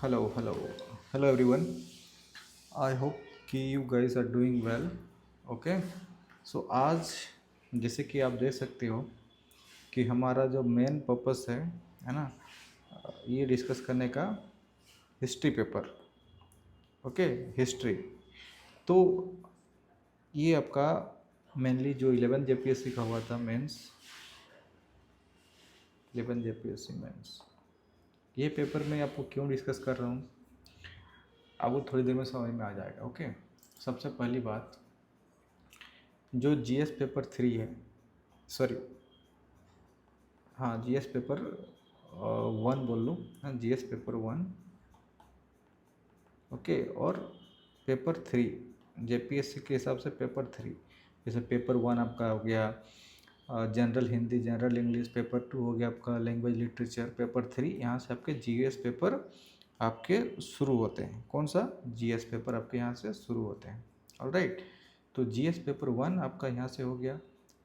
Hello, hello, hello everyone. I hope कि you guys are doing well. Okay. So आज जैसे कि आप देख सकते हो कि हमारा जो मेन पर्पस है ना, ये डिस्कस करने का हिस्ट्री पेपर। Okay, history. तो ये आपका मेनली जो 11 जेपीएससी का हुआ था मेंस, 11 जेपीएससी मेंस, ये पेपर मैं आपको क्यों डिस्कस कर रहा हूँ आपको थोड़ी देर में समझ में आ जाएगा। ओके। सबसे पहली बात, जो जीएस पेपर 3 है, सॉरी, हाँ जीएस पेपर 1 बोल लूँ, हाँ जीएस पेपर 1। ओके। और पेपर 3 जेपीएससी के हिसाब से पेपर 3, जैसे पेपर 1 आपका हो गया general Hindi, general English, paper 2 हो गया आपका लैंग्वेज लिटरेचर, पेपर 3 यहाँ से आपके जीएस पेपर आपके शुरू होते हैं। कौन सा? जीएस पेपर आपके यहाँ से शुरू होते हैं। ऑलराइट। तो जीएस पेपर 1 आपका यहाँ से हो गया।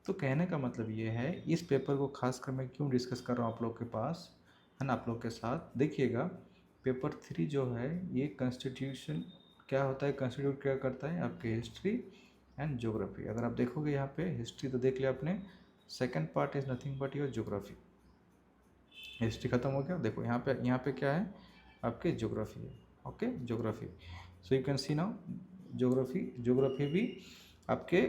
तो कहने का मतलब ये है, इस पेपर को खासकर मैं क्यों डिस्कस कर रहा हूँ आप लोग के पास, है ना, आप लोग के साथ। देखिएगा, पेपर 3 जो है ये कॉन्स्टिट्यूशन क्या होता है, कॉन्स्टिट्यूट क्या करता है, आपके हिस्ट्री एंड ज्योग्राफी। अगर आप देखोगे यहाँ पे हिस्ट्री तो देख लिया आपने, second part is nothing but your geography. History खत्म हो गया। देखो यहाँ पे क्या है, आपके ज्योग्राफी है। Okay, geography. So you can see now geography भी आपके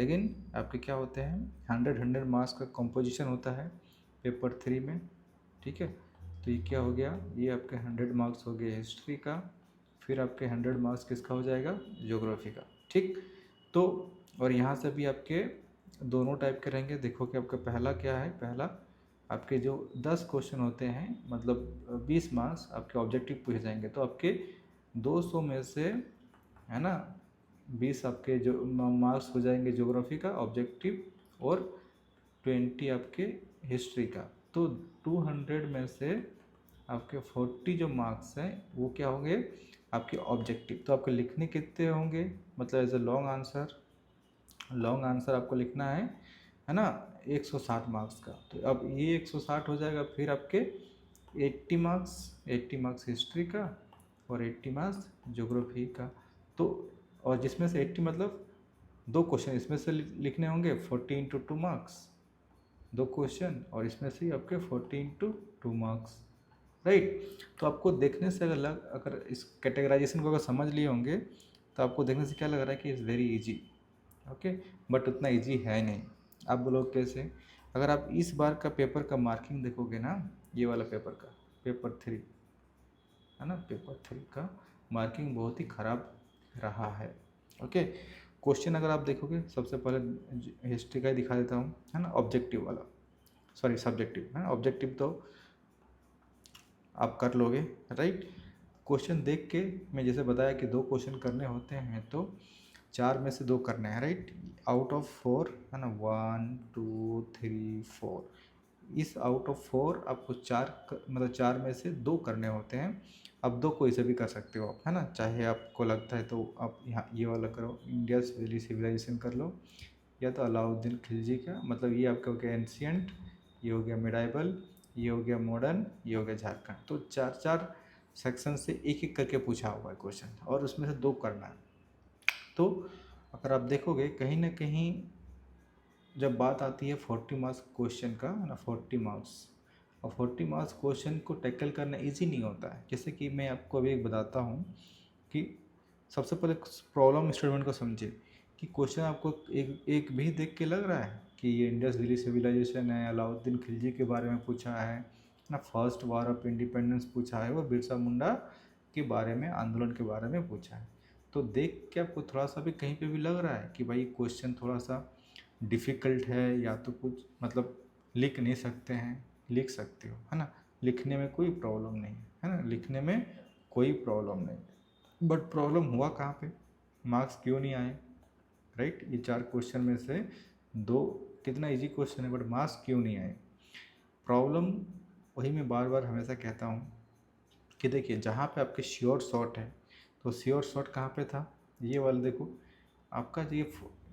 अगेन आपके क्या होते हैं, 100 मार्क्स का कंपोजिशन होता है पेपर 3 में। ठीक है। तो ये क्या हो गया, ये आपके 100 मार्क्स हो गए हिस्ट्री का, फिर आपके 100 मार्क्स किसका हो जाएगा, ज्योग्राफी का। ठीक। तो और यहाँ से भी आपके दोनों टाइप के रहेंगे। देखो कि आपका पहला क्या है, पहला आपके जो 10 क्वेश्चन होते हैं, मतलब 20 मार्क्स आपके ऑब्जेक्टिव पूछे जाएंगे। तो आपके 200 में से, है ना, 20 आपके जो मार्क्स हो जाएंगे ज्योग्राफी का ऑब्जेक्टिव, और 20 आपके हिस्ट्री का। तो 200 में से आपके 40 जो मार्क्स हैं वो क्या होंगे, आपके ऑब्जेक्टिव। तो आपको लिखने कितने होंगे, मतलब एज ए लॉन्ग आंसर आपको लिखना है ना, 160 मार्क्स का। तो अब ये 160 हो जाएगा, फिर आपके 80 मार्क्स हिस्ट्री का और 80 मार्क्स ज्योग्राफी का। तो और जिसमें से 80 मतलब दो क्वेश्चन इसमें से लिखने होंगे, 40 इंटू 2 मार्क्स, दो क्वेश्चन, और इसमें से आपके 40 इंटू 2 मार्क्स। राइट। तो आपको देखने से अगर इस कैटेगराइजेशन को अगर समझ लिए होंगे तो आपको देखने से क्या लग रहा है कि is very easy. Okay. But उतना इजी है नहीं। आप बोलोगे कैसे? अगर आप इस बार का पेपर का मार्किंग देखोगे ना, ये वाला पेपर का, पेपर 3, है ना, पेपर 3 का मार्किंग बहुत ही ख़राब रहा है। ओके। क्वेश्चन अगर आप देखोगे, सबसे पहले हिस्ट्री का ही दिखा देता हूँ, है ना, ऑब्जेक्टिव वाला, सॉरी सब्जेक्टिव, है ना, ऑब्जेक्टिव तो आप कर लोगे। राइट। क्वेश्चन देख के मैं जैसे बताया कि 2 क्वेश्चन करने होते हैं, तो 4 में से 2 करने हैं। राइट। आउट ऑफ 4, है ना, 1 2 3 4, इस आउट ऑफ 4 आपको 4 मतलब 4 में से 2 करने होते हैं। अब 2 कोई से भी कर सकते हो आप, है ना, चाहे आपको लगता है तो आप यहाँ ये वाला करो, इंडियाज वैली सिविलाइजेशन कर लो, या तो अलाउद्दीन खिलजी का, मतलब ये आपका हो गया एंशियंट, ये हो गया मिडाइवल, ये हो गया मॉडर्न, ये हो गया झारखंड। तो 4 सेक्शन से एक एक करके पूछा हुआ है क्वेश्चन, और उसमें से 2 करना है। तो अगर आप देखोगे कहीं ना कहीं जब बात आती है 40 मार्क्स क्वेश्चन का, है ना, 40 मार्क्स, और 40 मार्क्स क्वेश्चन को टैकल करना इजी नहीं होता है। जैसे कि मैं आपको अभी एक बताता हूँ कि सबसे पहले प्रॉब्लम स्टेटमेंट को समझे कि क्वेश्चन आपको एक एक भी देख के लग रहा है कि ये इंडस वैली सिविलाइजेशन है, अलाउद्दीन खिलजी के बारे में पूछा है ना, फर्स्ट वार ऑफ इंडिपेंडेंस पूछा है, और बिरसा मुंडा के बारे में, आंदोलन के बारे में पूछा है। तो देख के आपको थोड़ा सा भी कहीं पे भी लग रहा है कि भाई क्वेश्चन थोड़ा सा डिफ़िकल्ट है, या तो कुछ मतलब लिख नहीं सकते हैं, लिख सकते हो, है ना, लिखने में कोई प्रॉब्लम नहीं है ना, लिखने में कोई प्रॉब्लम नहीं। बट प्रॉब्लम हुआ कहाँ पे, मार्क्स क्यों नहीं आए? राइट। ये 4 क्वेश्चन में से 2 कितना इजी क्वेश्चन है, बट मार्क्स क्यों नहीं आए? प्रॉब्लम वही मैं बार बार हमेशा कहता हूँ कि देखिए, जहाँ पे आपके श्योर शॉट है, तो श्योर शॉट कहाँ पे था, ये वाला देखो आपका,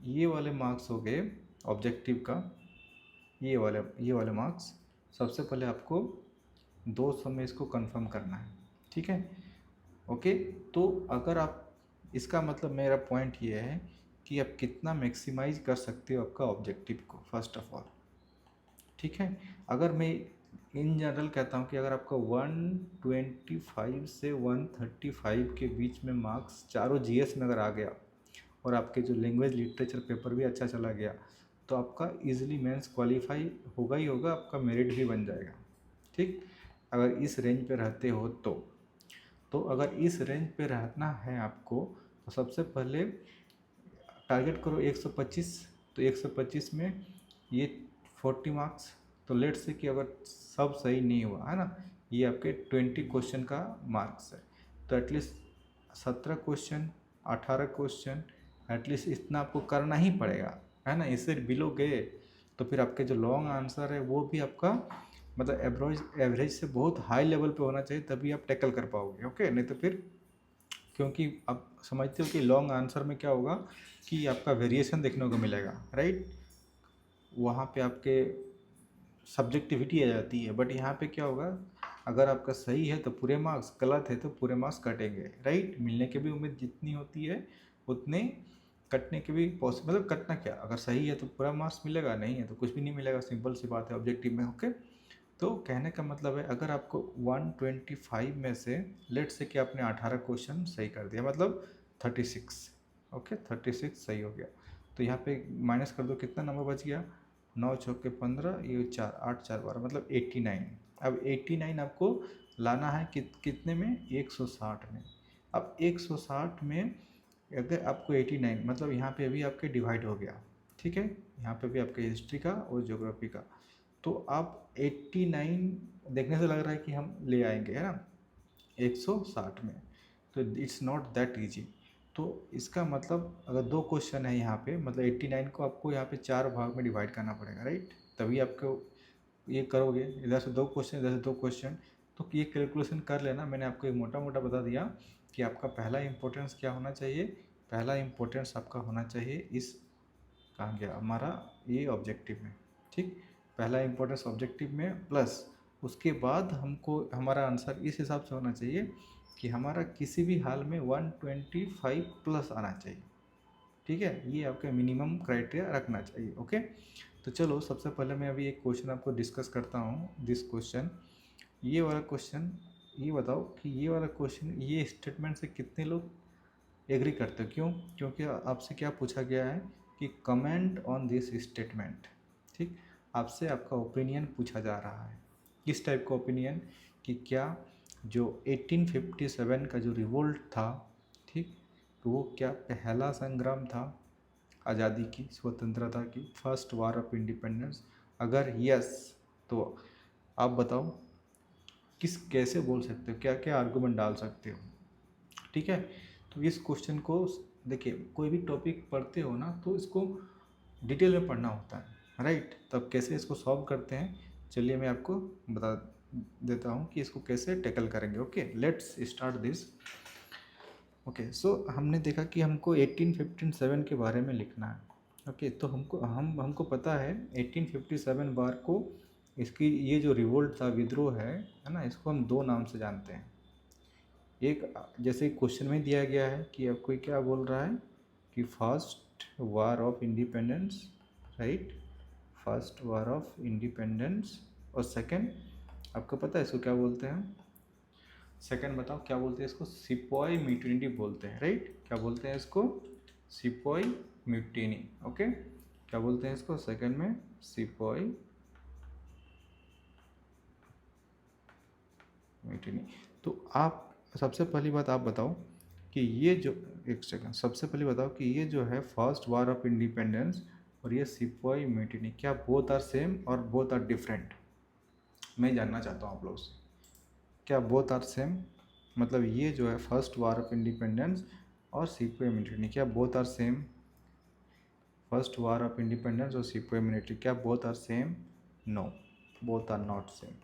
ये वाले मार्क्स हो गए ऑब्जेक्टिव का, ये वाले मार्क्स। सबसे पहले आपको 200 में इसको कंफर्म करना है। ठीक है, ओके। तो अगर आप, इसका मतलब मेरा पॉइंट ये है कि आप कितना मैक्सिमाइज कर सकते हो आपका ऑब्जेक्टिव को, फर्स्ट ऑफ ऑल। ठीक है, अगर मैं इन जनरल कहता हूँ कि अगर आपका 125 से 135 के बीच में मार्क्स चारों जीएस में अगर आ गया और आपके जो लैंग्वेज लिटरेचर पेपर भी अच्छा चला गया, तो आपका इजीली मेंस क्वालिफाई होगा ही होगा, आपका मेरिट भी बन जाएगा। ठीक, अगर इस रेंज पे रहते हो तो अगर इस रेंज पे रहना है आपको, तो सबसे पहले टारगेट करो 125। तो 125 में ये 40 मार्क्स, तो लेट से कि अगर सब सही नहीं हुआ है ना, ये आपके 20 क्वेश्चन का मार्क्स है, तो एटलीस्ट 17 क्वेश्चन, 18 क्वेश्चन, एटलीस्ट इतना आपको करना ही पड़ेगा, है ना। इससे बिलो गए तो फिर आपके जो लॉन्ग आंसर है वो भी आपका मतलब एवरेज से बहुत हाई लेवल पे होना चाहिए, तभी आप टैकल कर पाओगे। ओके, नहीं तो फिर, क्योंकि आप समझते हो कि लॉन्ग आंसर में क्या होगा कि आपका वेरिएशन देखने को मिलेगा, राइट। वहाँ पे आपके सब्जेक्टिविटी आ जाती है, बट यहाँ पे क्या होगा, अगर आपका सही है तो पूरे मार्क्स, गलत है तो पूरे मार्क्स कटेंगे, राइट। मिलने की भी उम्मीद जितनी होती है उतने कटने की भी पॉसिबल, मतलब कटना क्या, अगर सही है तो पूरा मार्क्स मिलेगा, नहीं है तो कुछ भी नहीं मिलेगा, सिंपल सी बात है ऑब्जेक्टिव में। ओके, तो कहने का मतलब है अगर आपको 125 में से लेट से कि आपने 18 क्वेश्चन सही कर दिया, मतलब 36, ओके 36 सही हो गया, तो यहाँ पे माइनस कर दो, कितना नंबर बच गया, 9 चौके 15, ये 4 8 4 12, मतलब 89। अब 89 आपको लाना है कितने में, 160 में। अब 160 में अगर आपको 89, मतलब यहाँ पे अभी आपके डिवाइड हो गया, ठीक है, यहाँ पे भी आपके हिस्ट्री का और ज्योग्राफी का, तो आप 89 देखने से लग रहा है कि हम ले आएंगे, है ना, 160 में, तो इट्स नॉट दैट इजी। तो इसका मतलब अगर दो क्वेश्चन है यहाँ पे, मतलब 89 को आपको यहाँ पे 4 भाग में डिवाइड करना पड़ेगा, राइट, तभी आपको ये करोगे, इधर से 2 क्वेश्चन, इधर से 2 क्वेश्चन, तो ये कैलकुलेशन कर लेना। मैंने आपको एक मोटा मोटा बता दिया कि आपका पहला इंपॉर्टेंस क्या होना चाहिए, पहला इंपॉर्टेंस आपका होना चाहिए इस, कहाँ गया हमारा ये ऑब्जेक्टिव में, ठीक, पहला इंपॉर्टेंस ऑब्जेक्टिव में, प्लस उसके बाद हमको हमारा आंसर इस हिसाब से होना चाहिए कि हमारा किसी भी हाल में 125 प्लस आना चाहिए, ठीक है, ये आपका मिनिमम क्राइटेरिया रखना चाहिए। ओके, तो चलो सबसे पहले मैं अभी एक क्वेश्चन आपको डिस्कस करता हूँ। दिस क्वेश्चन, ये वाला क्वेश्चन, ये बताओ कि ये वाला क्वेश्चन, ये स्टेटमेंट से कितने लोग एग्री करते हो, क्यों, क्योंकि आपसे क्या पूछा गया है कि कमेंट ऑन दिस स्टेटमेंट, ठीक, आपसे आपका ओपिनियन पूछा जा रहा है। किस टाइप का ओपिनियन, कि क्या जो 1857 का जो रिवोल्ट था, ठीक, तो वो क्या पहला संग्राम था आज़ादी की, स्वतंत्रता की, फर्स्ट वार ऑफ इंडिपेंडेंस, अगर यस तो आप बताओ किस, कैसे बोल सकते हो, क्या क्या आर्गूमेंट डाल सकते हो, ठीक है। तो इस क्वेश्चन को देखिए, कोई भी टॉपिक पढ़ते हो ना तो इसको डिटेल में पढ़ना होता है, राइट, तब कैसे इसको सॉल्व करते हैं, चलिए मैं आपको बता देता हूँ कि इसको कैसे टैकल करेंगे। Okay, let's start this. Okay, so हमने देखा कि हमको 1857 के बारे में लिखना है। ओके, तो हमको पता है 1857 बार को, इसकी ये जो रिवोल्ट था, विद्रोह है ना, इसको हम दो नाम से जानते हैं। एक, जैसे क्वेश्चन में दिया गया है कि अब कोई क्या बोल रहा है कि first war of independence, right, first war of independence, और सेकंड आपको पता है इसको क्या बोलते हैं, सेकंड बताओ क्या बोलते हैं इसको, सिपॉय म्यूटिनी बोलते हैं, राइट, क्या बोलते हैं इसको, सिपॉय म्यूटिनी। ओके, क्या बोलते हैं इसको सेकंड में, सिपॉय म्यूटिनी। तो आप सबसे पहली बात आप बताओ कि ये जो, एक सेकंड, सबसे पहले बताओ कि ये जो है फर्स्ट वार ऑफ इंडिपेंडेंस और ये सिपॉय म्यूटिनी, क्या बोथ आर सेम और बोथ आर डिफरेंट, मैं जानना चाहता हूँ आप लोग से, क्या बोथ आर सेम, मतलब ये जो है फर्स्ट वार ऑफ इंडिपेंडेंस और सिपॉय म्यूटिनी, क्या both are same, first war of independence और सिपॉय म्यूटिनी, क्या both are same, no, both are not same,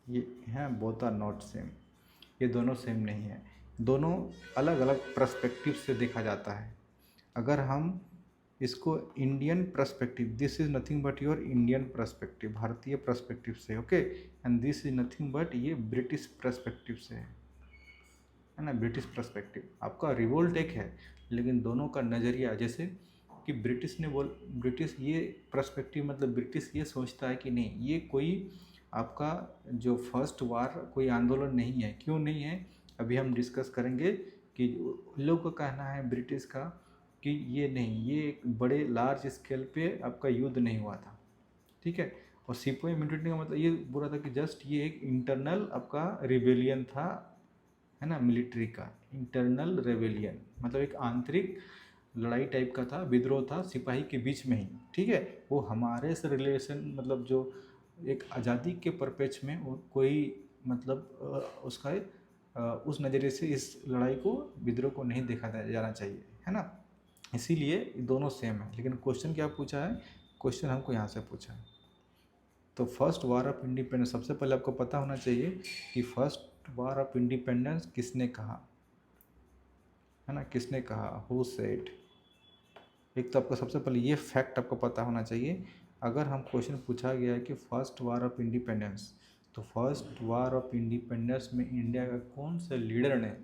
ये हैं बोथ आर नॉट सेम, ये दोनों सेम नहीं है, दोनों अलग अलग पर्सपेक्टिव से देखा जाता है। अगर हम इसको Indian perspective, this is nothing but your Indian perspective, भारतीय पर्सपेक्टिव से, okay. And this is nothing but ये ब्रिटिश पर्सपेक्टिव से है ना, ब्रिटिश पर्सपेक्टिव। आपका रिवोल्ट एक है, लेकिन दोनों का नज़रिया, जैसे कि ब्रिटिश ने बोल, ब्रिटिश ये पर्सपेक्टिव मतलब ब्रिटिश ये सोचता है कि नहीं, ये कोई आपका जो फर्स्ट वार कोई आंदोलन नहीं है। क्यों नहीं है, अभी हम डिस्कस करेंगे कि लोग का कहना है ब्रिटिश का कि ये नहीं, ये एक बड़े लार्ज स्केल पे आपका युद्ध नहीं हुआ था, ठीक है। और सिपाही म्यूटिनी का मतलब ये बोला था कि जस्ट ये एक इंटरनल आपका रिबेलियन था, है ना, मिलिट्री का इंटरनल रेवेलियन, मतलब एक आंतरिक लड़ाई टाइप का था, विद्रोह था सिपाही के बीच में ही, ठीक है। वो हमारे से रिलेशन मतलब जो एक आज़ादी के परपेच में वो कोई मतलब उसका उस नज़रिए से इस लड़ाई को, विद्रोह को नहीं देखा जाना चाहिए, है ना। इसीलिए दोनों सेम है। लेकिन क्वेश्चन क्या पूछा है, क्वेश्चन हमको यहाँ से पूछा है। तो फर्स्ट वार ऑफ इंडिपेंडेंस, सबसे पहले आपको पता होना चाहिए कि फर्स्ट वार ऑफ इंडिपेंडेंस किसने कहा, है ना, किसने कहा, हु सेड। एक तो आपको सबसे पहले ये फैक्ट आपको पता होना चाहिए। अगर हम क्वेश्चन पूछा गया है कि फर्स्ट वार ऑफ इंडिपेंडेंस, तो फर्स्ट वार ऑफ इंडिपेंडेंस में इंडिया का कौन से लीडर ने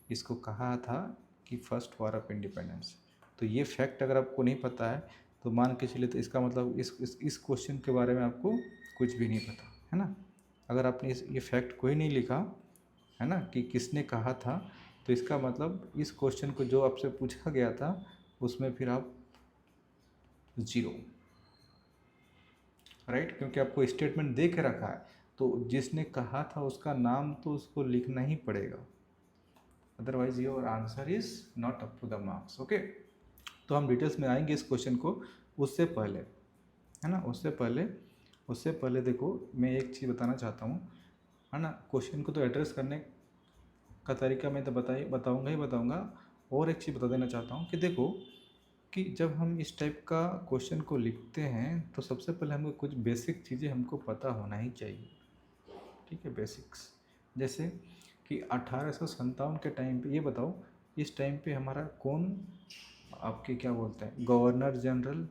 इसको कहा था कि फर्स्ट वार ऑफ इंडिपेंडेंस, तो ये फैक्ट अगर आपको नहीं पता है तो मान के चलिए, तो इसका मतलब इस क्वेश्चन के बारे में आपको कुछ भी नहीं पता, है ना। अगर आपने ये फैक्ट कोई नहीं लिखा, है ना, कि किसने कहा था, तो इसका मतलब इस क्वेश्चन को जो आपसे पूछा गया था उसमें फिर आप जीरो, राइट। क्योंकि आपको स्टेटमेंट दे के रखा है, तो जिसने कहा था उसका नाम तो उसको लिखना ही पड़ेगा, otherwise your answer is not up to the marks, okay. तो हम डिटेल्स में आएंगे इस क्वेश्चन को, उससे पहले, है ना, उससे पहले देखो, मैं एक चीज़ बताना चाहता हूँ, है ना। क्वेश्चन को तो एड्रेस करने का तरीका मैं तो बताऊंगा। और एक चीज़ बता देना चाहता हूँ कि देखो, कि जब हम इस टाइप का क्वेश्चन को लिखते हैं तो सबसे पहले हमको कुछ बेसिक चीज़ें हमको पता होना ही चाहिए, ठीक है, बेसिक्स। जैसे कि 1857 के टाइम पे, ये बताओ इस टाइम पे हमारा कौन आपके क्या बोलते हैं गवर्नर जनरल,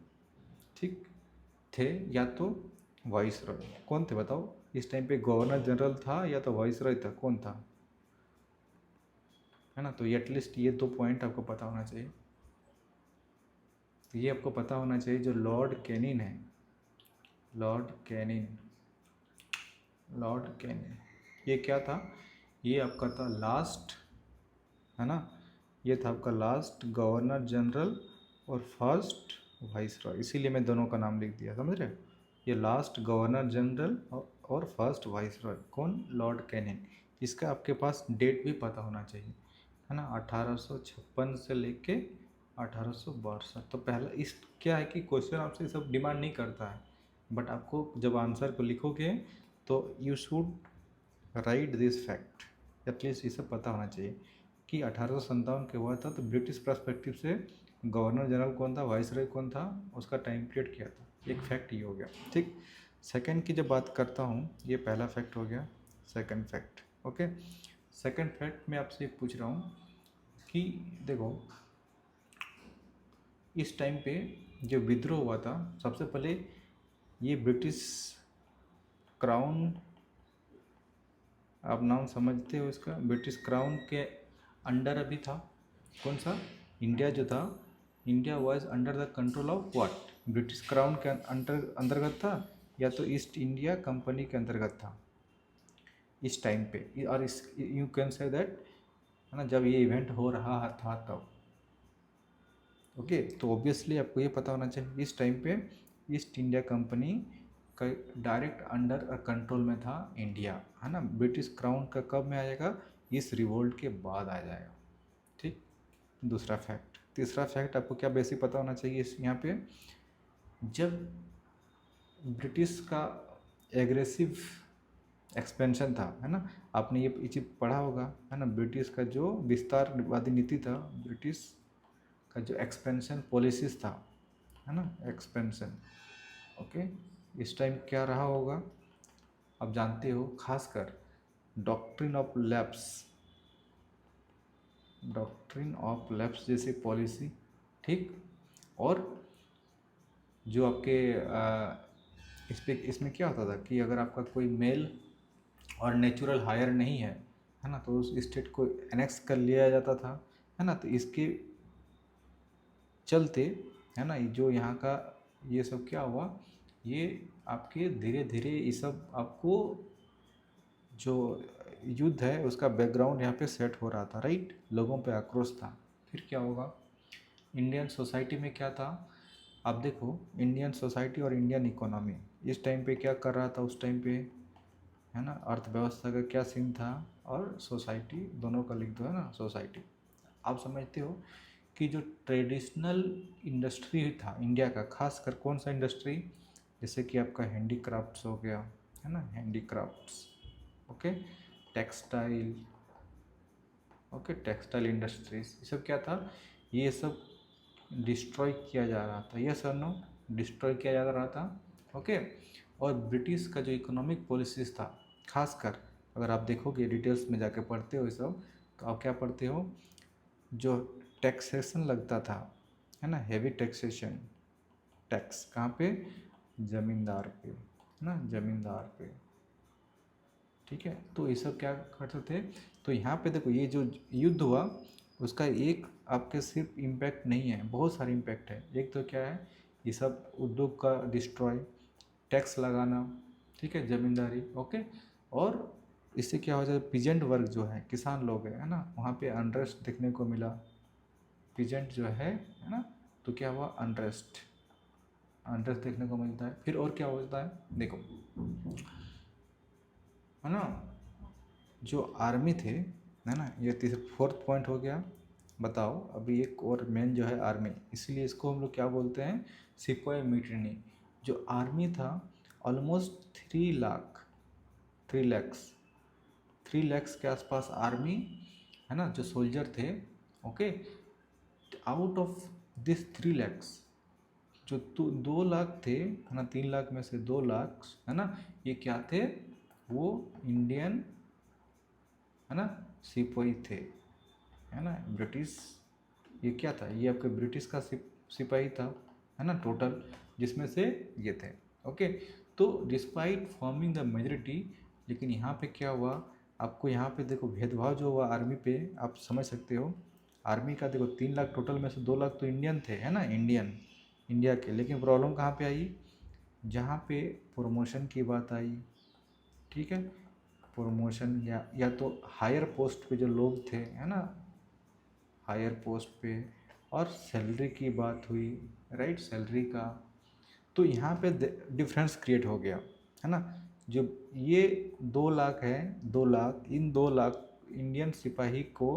ठीक थे, या तो वाइस रॉय, कौन थे बताओ। इस टाइम पे गवर्नर जनरल था या तो वाइस रॉय था, कौन था, है ना। तो एटलीस्ट ये 2 पॉइंट आपको पता होना चाहिए। तो ये आपको पता होना चाहिए, जो लॉर्ड कैनिन है, लॉर्ड कैनिन, ये क्या था, ये आपका था लास्ट, है ना, ये था आपका लास्ट गवर्नर जनरल और फर्स्ट वाइस रॉय, इसीलिए मैं दोनों का नाम लिख दिया, समझ रहे हो। ये लास्ट गवर्नर जनरल और फर्स्ट वाइस रॉय कौन, लॉर्ड कैनिन। इसका आपके पास डेट भी पता होना चाहिए, है ना, 1856 से लेके 1862। तो पहला इस क्या है कि क्वेश्चन आपसे सब डिमांड नहीं करता है, बट आपको जब आंसर को लिखोगे तो you should write this fact, at least ये सब पता होना चाहिए कि 1857 के हुआ था। तो ब्रिटिश पर्सपेक्टिव से गवर्नर जनरल कौन था, वाइस रॉय कौन था, उसका टाइम पीरियड क्या था, एक फैक्ट ये हो गया, ठीक। सेकंड की जब बात करता हूँ, ये पहला फैक्ट हो गया, second fact, okay. Second fact मैं आपसे पूछ रहा हूँ कि देखो, इस टाइम पे जो विद्रोह हुआ था, सबसे पहले ये ब्रिटिश क्राउन, आप नाम समझते हो इसका, ब्रिटिश क्राउन के अंडर अभी था, कौन सा, इंडिया जो था, India was under the control of what, British crown के अंतर्गत था या तो ईस्ट इंडिया कंपनी के अंतर्गत था इस टाइम पे। और इस यू कैन से दैट, है ना, जब ये इवेंट हो रहा था तब, ओके। तो ऑब्वियसली आपको ये पता होना चाहिए इस टाइम पे ईस्ट इंडिया कंपनी का डायरेक्ट अंडर कंट्रोल में था इंडिया, है ना। ब्रिटिश क्राउन का कब में आएगा, इस रिवोल्ट के बाद आ जाएगा, ठीक। दूसरा फैक्ट, तीसरा फैक्ट आपको क्या बेसिक पता होना चाहिए इस यहाँ पे, जब ब्रिटिश का एग्रेसिव एक्सपेंशन था, है ना, आपने ये चीज़ पढ़ा होगा, है ना, ब्रिटिश का जो विस्तारवादी नीति था, ब्रिटिश का जो एक्सपेंशन पॉलिसीज था, है ना, एक्सपेंशन, ओके। इस टाइम क्या रहा होगा आप जानते हो, खासकर डॉक्ट्रिन ऑफ लैप्स जैसी पॉलिसी, ठीक। और जो आपके इसमें क्या होता था कि अगर आपका कोई मेल और नेचुरल हायर नहीं है ना, तो उस स्टेट को एनेक्स कर लिया जाता था, है ना। तो इसके चलते, है ना, जो यहाँ का ये सब क्या हुआ, ये आपके धीरे धीरे ये सब आपको जो युद्ध है उसका बैकग्राउंड यहाँ पे सेट हो रहा था, राइट। लोगों पे आक्रोश था। फिर क्या होगा, इंडियन सोसाइटी में क्या था, आप देखो इंडियन सोसाइटी और इंडियन इकोनॉमी इस टाइम पे क्या कर रहा था उस टाइम पे, है ना। अर्थव्यवस्था का क्या सीन था, और सोसाइटी दोनों का लिख दो, है ना। सोसाइटी, आप समझते हो कि जो ट्रेडिशनल इंडस्ट्री था इंडिया का, खासकर कौन सा इंडस्ट्री, जैसे कि आपका हैंडीक्राफ्ट्स हो गया, है ना, handicrafts, okay, textile, okay, textile industries, ये सब क्या था, ये सब डिस्ट्रॉय किया जा रहा था, यस और नो, डिस्ट्रॉय किया जा रहा था, ओके। और ब्रिटिश का जो इकोनॉमिक पॉलिसीज था, खासकर अगर आप देखोगे डिटेल्स में जाके पढ़ते हो ये सब, तो आप क्या पढ़ते हो, जो टैक्सेशन लगता था, है ना, हैवी टैक्सेशन, टैक्स कहाँ पे, ज़मींदार पे, है ना, ज़मींदार पे, ठीक है। तो ये सब क्या करते थे, तो यहाँ पे देखो ये जो युद्ध हुआ उसका एक आपके सिर्फ इम्पैक्ट नहीं है, बहुत सारे इम्पैक्ट है। एक तो क्या है, ये सब उद्योग का डिस्ट्रॉय, टैक्स लगाना, ठीक है, ज़मींदारी, ओके। और इससे क्या हो जाए, पीजेंट वर्ग जो है, किसान लोग है ना, वहाँ पे अनरेस्ट देखने को मिला, पीजेंट जो है ना, तो क्या हुआ, अनरेस्ट, अनरेस्ट देखने को मिलता है। फिर और क्या होता है देखो, है ना, जो आर्मी थे, है ना, ये तीसरा फोर्थ पॉइंट हो गया। बताओ अभी एक और मेन जो है आर्मी, इसीलिए इसको हम लोग क्या बोलते हैं, सिपाही मिलिट्री। जो आर्मी था ऑलमोस्ट 3 लाख, 3 लैक्स, 3 लैक्स के आसपास आर्मी, है ना, जो सोल्जर थे, okay. Out of this 3 lakhs, जो 2 लाख थे, है ना, 3 लाख में से 2 लाख, है ना, ये क्या थे, वो इंडियन, है ना, सिपाही थे, है ना, ब्रिटिश, ये क्या था, ये आपके ब्रिटिश का सिपाही था, है ना, टोटल जिसमें से ये थे, ओके। तो डिस्पाइट फॉर्मिंग द मेजोरिटी, लेकिन यहाँ पे क्या हुआ, आपको यहाँ पे देखो भेदभाव जो हुआ आर्मी पे, आप समझ सकते हो। आर्मी का देखो 3 लाख टोटल में से 2 लाख तो इंडियन थे, है ना, इंडियन, इंडिया के। लेकिन प्रॉब्लम कहाँ पे आई, जहाँ पे प्रमोशन की बात आई, ठीक है, प्रमोशन या तो हायर पोस्ट पे जो लोग थे, है ना, हायर पोस्ट पे, और सैलरी की बात हुई, राइट, सैलरी का, तो यहाँ पे डिफरेंस क्रिएट हो गया, है ना। जो ये 2 लाख है, 2 लाख, इन 2 लाख इंडियन सिपाही को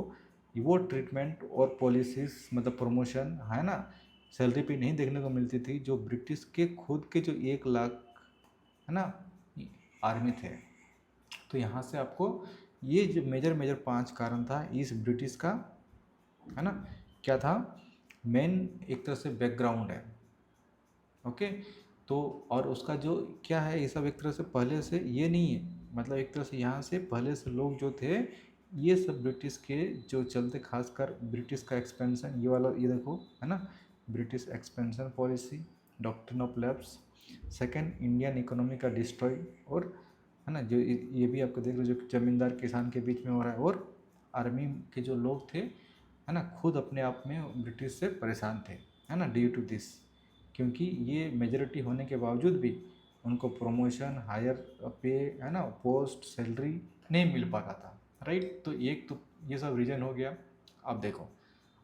वो ट्रीटमेंट और पॉलिसीज, मतलब प्रमोशन, है ना, सैलरी पे नहीं देखने को मिलती थी जो ब्रिटिश के खुद के जो 1 लाख, है ना, आर्मी थे। तो यहाँ से आपको ये जो मेजर मेजर 5 कारण था इस ब्रिटिश का, है ना, क्या था, मेन एक तरह से बैकग्राउंड है, ओके। तो और उसका जो क्या है, ये सब एक तरह से पहले से ये नहीं है, मतलब एक तरह से यहाँ से पहले से लोग जो थे, ये सब ब्रिटिश के जो चलते, खासकर ब्रिटिश का एक्सपेंशन, ये वाला ये देखो, है ना, British expansion policy, doctrine of lapse, second Indian economy का डिस्ट्रॉय, और, है ना, जो ये भी आपको देख लो, जो जमींदार किसान के बीच में हो रहा है, और आर्मी के जो लोग थे, है ना, खुद अपने आप में ब्रिटिश से परेशान थे, है ना, ड्यू टू दिस, क्योंकि ये मेजॉरिटी होने के बावजूद भी उनको प्रमोशन, हायर पे, है ना, पोस्ट, सैलरी नहीं मिल पाता था, राइट। तो एक तो ये सब रीज़न हो गया। अब देखो,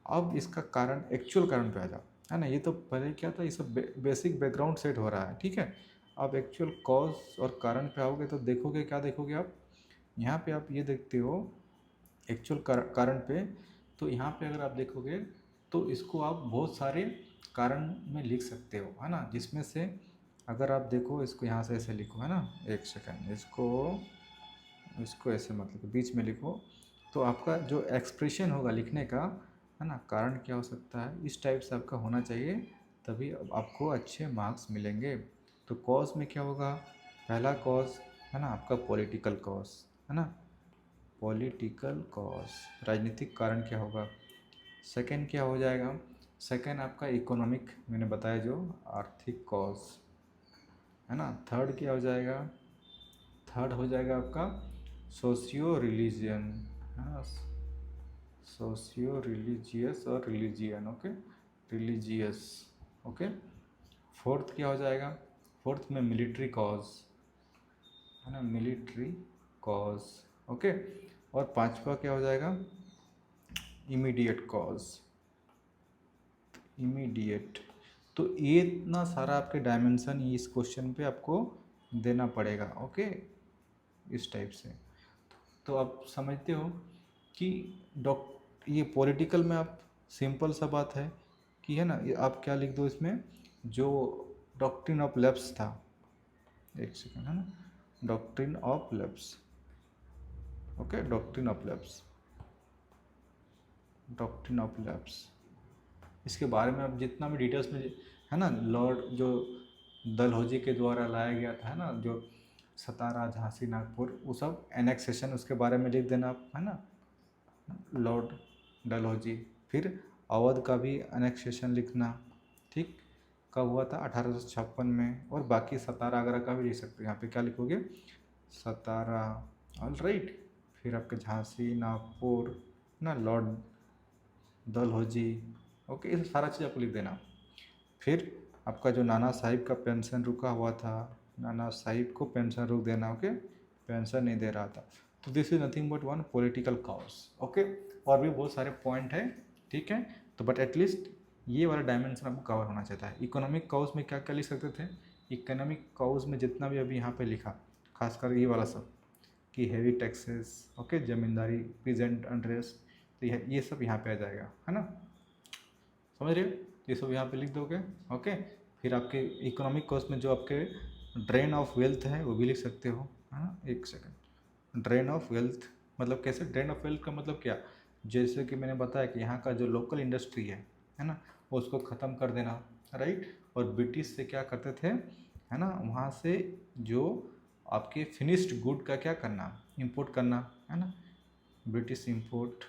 अब इसका कारण, एक्चुअल कारण पे आ जाओ, है ना। ये तो पहले क्या था, ये सब बेसिक बैकग्राउंड सेट हो रहा है, ठीक है। अब एक्चुअल कॉज और कारण पे आओगे तो देखोगे, क्या देखोगे आप, यहाँ पे आप ये देखते हो एक्चुअल कारण पे, तो यहाँ पे अगर आप देखोगे तो इसको आप बहुत सारे कारण में लिख सकते हो, है ना, जिसमें से अगर आप देखो, इसको यहाँ से ऐसे लिखो, है ना, एक सेकंड, इसको इसको ऐसे मत लिखो, बीच में लिखो, तो आपका जो एक्सप्रेशन होगा लिखने का, है ना, कारण क्या हो सकता है, इस टाइप से आपका होना चाहिए, तभी आपको अच्छे मार्क्स मिलेंगे। तो कॉज में क्या होगा, पहला कॉज, है ना, आपका पॉलिटिकल कॉज, है ना, पॉलिटिकल कॉज, राजनीतिक कारण क्या होगा। सेकंड क्या हो जाएगा, सेकेंड आपका इकोनॉमिक, मैंने बताया जो आर्थिक कॉज है ना। थर्ड क्या हो जाएगा, थर्ड हो जाएगा आपका सोशियो रिलीजियन है ना, सोशियो रिलीजियस और religion, okay, religious, okay. Fourth क्या हो जाएगा, फोर्थ में मिलिट्री कॉज है ना, मिलिट्री कॉज, ओके। और पांचवा क्या हो जाएगा, इमीडिएट कॉज, इमीडिएट। तो ये इतना सारा आपके डायमेंशन इस क्वेश्चन पे आपको देना पड़ेगा, ओके, इस टाइप से। तो आप समझते हो कि ये पॉलिटिकल में आप सिंपल सा बात है कि है ना, ये आप क्या लिख दो इसमें, जो डॉक्ट्रिन ऑफ लेब्स था, एक सेकेंड है ना, doctrine of labs, okay, doctrine of labs, doctrine of labs. इसके बारे में आप जितना भी डिटेल्स में है ना, लॉर्ड जो डलहौजी के द्वारा लाया गया था है ना, जो सतारा, झांसी, नागपुर, वो सब एनेक्सेशन उसके बारे में लिख देना आप, है ना, लॉर्ड डलहौजी। फिर अवध का भी एनेक्सेशन लिखना, ठीक, कब हुआ था, 1856 में। और बाकी सतारा आगरा का भी लिख सकते हो, यहाँ पे क्या लिखोगे, सतारा, ऑल राइट। फिर आपके झांसी, नागपुर ना, लॉर्ड डलहौजी, ओके, ये सारा चीज़ आपको लिख देना। फिर आपका जो नाना साहिब का पेंशन रुका हुआ था, नाना साहिब को पेंशन रुक देना, ओके, पेंशन नहीं दे रहा था। तो this is nothing but one political cause, okay. और भी बहुत सारे पॉइंट है, ठीक है। तो बट एटलीस्ट ये वाला डायमेंशन आपको कवर होना चाहता है। इकोनॉमिक कॉज में क्या क्या लिख सकते थे, इकोनॉमिक कॉज में जितना भी अभी यहाँ पे लिखा, खासकर ये वाला सब कि हैवी टैक्सेस, ओके, जमींदारी, प्रेजेंट अनरेस्ट, तो ये सब यहाँ पे आ जाएगा, है ना, समझ रहे हो। ये सब यहाँ पे लिख दोगे, ओके। फिर आपके इकोनॉमिक कॉस्ट में जो आपके ड्रेन ऑफ वेल्थ है वो भी लिख सकते हो, है ना, एक सेकंड। ड्रेन ऑफ वेल्थ मतलब कैसे, ड्रेन ऑफ वेल्थ का मतलब क्या, जैसे कि मैंने बताया कि यहाँ का जो लोकल इंडस्ट्री है ना, वो उसको ख़त्म कर देना, राइट। और ब्रिटिश से क्या करते थे, है ना, वहाँ से जो आपके फिनिश्ड गुड का क्या करना, इंपोर्ट करना, है ना, ब्रिटिश इंपोर्ट,